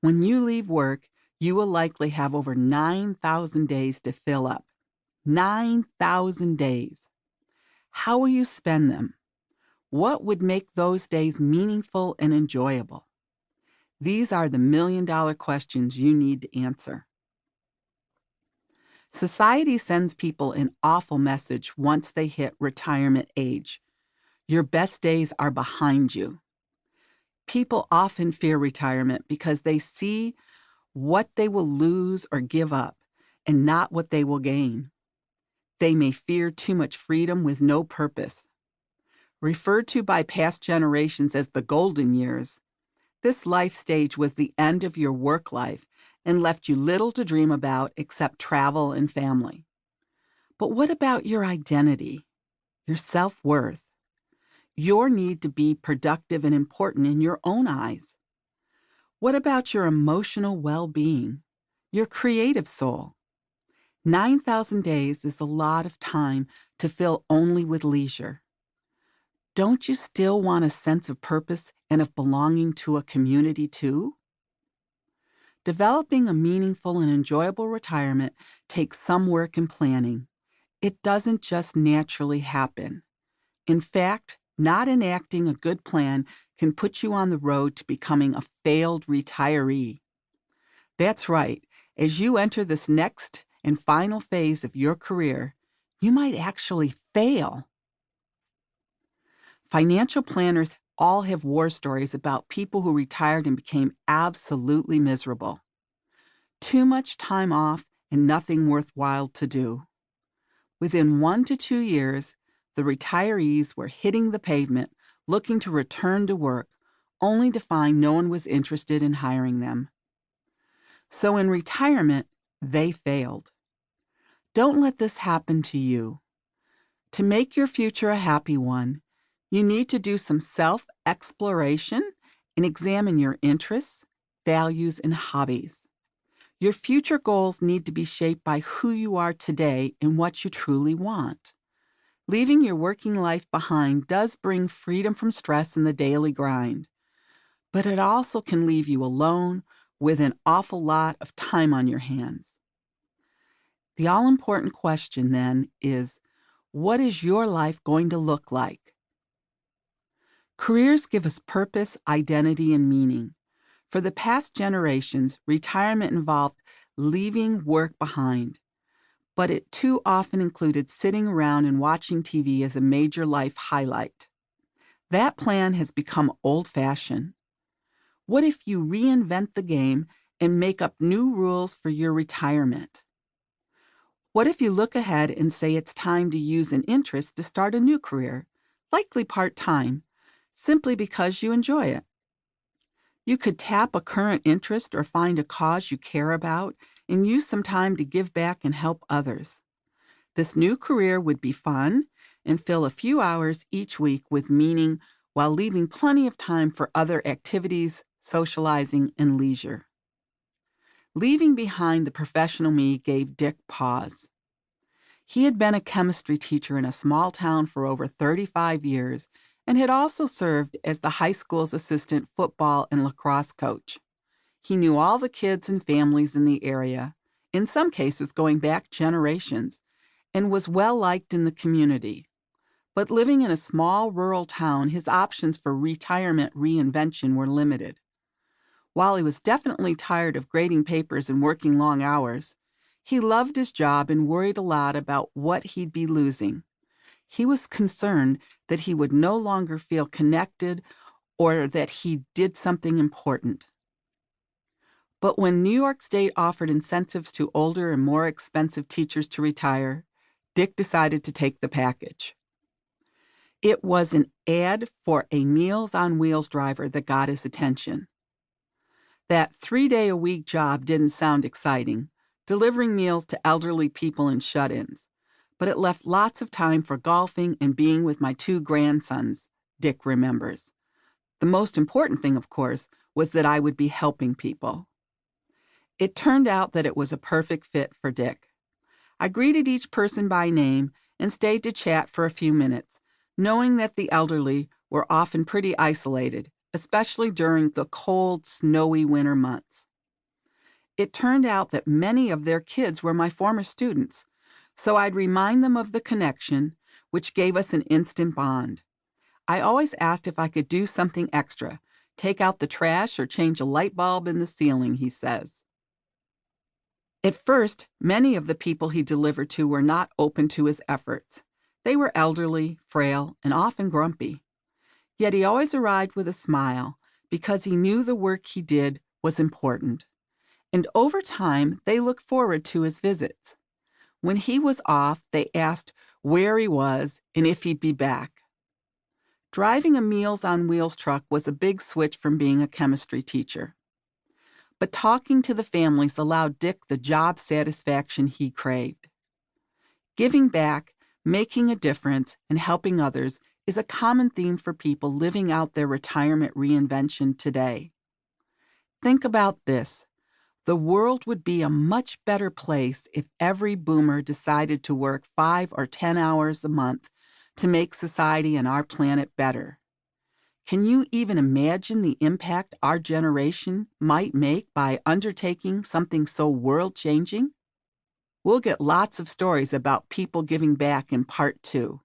When you leave work, you will likely have over 9,000 days to fill up. 9,000 days. How will you spend them? What would make those days meaningful and enjoyable? These are the million-dollar questions you need to answer. Society sends people an awful message once they hit retirement age. Your best days are behind you. People often fear retirement because they see what they will lose or give up and not what they will gain. They may fear too much freedom with no purpose. Referred to by past generations as the golden years, this life stage was the end of your work life and left you little to dream about except travel and family. But what about your identity, your self-worth, your need to be productive and important in your own eyes? What about your emotional well-being, your creative soul? 9,000 days is a lot of time to fill only with leisure. Don't you still want a sense of purpose and of belonging to a community too? Developing a meaningful and enjoyable retirement takes some work and planning. It doesn't just naturally happen. In fact, not enacting a good plan can put you on the road to becoming a failed retiree. That's right. As you enter this next and final phase of your career, you might actually fail. Financial planners all have war stories about people who retired and became absolutely miserable. Too much time off and nothing worthwhile to do. Within 1 to 2 years, the retirees were hitting the pavement, looking to return to work, only to find no one was interested in hiring them. So in retirement, they failed. Don't let this happen to you. To make your future a happy one, you need to do some self-exploration and examine your interests, values, and hobbies. Your future goals need to be shaped by who you are today and what you truly want. Leaving your working life behind does bring freedom from stress in the daily grind, but it also can leave you alone with an awful lot of time on your hands. The all-important question then is, what is your life going to look like? Careers give us purpose, identity, and meaning. For the past generations, retirement involved leaving work behind, but it too often included sitting around and watching TV as a major life highlight. That plan has become old-fashioned. What if you reinvent the game and make up new rules for your retirement? What if you look ahead and say it's time to use an interest to start a new career, likely part-time, simply because you enjoy it? You could tap a current interest or find a cause you care about and use some time to give back and help others. This new career would be fun and fill a few hours each week with meaning while leaving plenty of time for other activities, socializing, and leisure. Leaving behind the professional me gave Dick pause. He had been a chemistry teacher in a small town for over 35 years and had also served as the high school's assistant football and lacrosse coach. He knew all the kids and families in the area, in some cases going back generations, and was well-liked in the community. But living in a small rural town, his options for retirement reinvention were limited. While he was definitely tired of grading papers and working long hours, he loved his job and worried a lot about what he'd be losing. He was concerned that he would no longer feel connected or that he did something important. But when New York State offered incentives to older and more expensive teachers to retire, Dick decided to take the package. It was an ad for a Meals on Wheels driver that got his attention. That 3-day-a-week job didn't sound exciting, delivering meals to elderly people and shut-ins, but it left lots of time for golfing and being with my 2 grandsons, Dick remembers. The most important thing, of course, was that I would be helping people. It turned out that it was a perfect fit for Dick. I greeted each person by name and stayed to chat for a few minutes, knowing that the elderly were often pretty isolated, especially during the cold, snowy winter months. It turned out that many of their kids were my former students, so I'd remind them of the connection, which gave us an instant bond. I always asked if I could do something extra, take out the trash or change a light bulb in the ceiling, he says. At first, many of the people he delivered to were not open to his efforts. They were elderly, frail, and often grumpy. Yet he always arrived with a smile because he knew the work he did was important. And over time, they looked forward to his visits. When he was off, they asked where he was and if he'd be back. Driving a Meals on Wheels truck was a big switch from being a chemistry teacher. But talking to the families allowed Dick the job satisfaction he craved. Giving back, making a difference, and helping others is a common theme for people living out their retirement reinvention today. Think about this. The world would be a much better place if every boomer decided to work 5 or 10 hours a month to make society and our planet better. Can you even imagine the impact our generation might make by undertaking something so world-changing? We'll get lots of stories about people giving back in part 2.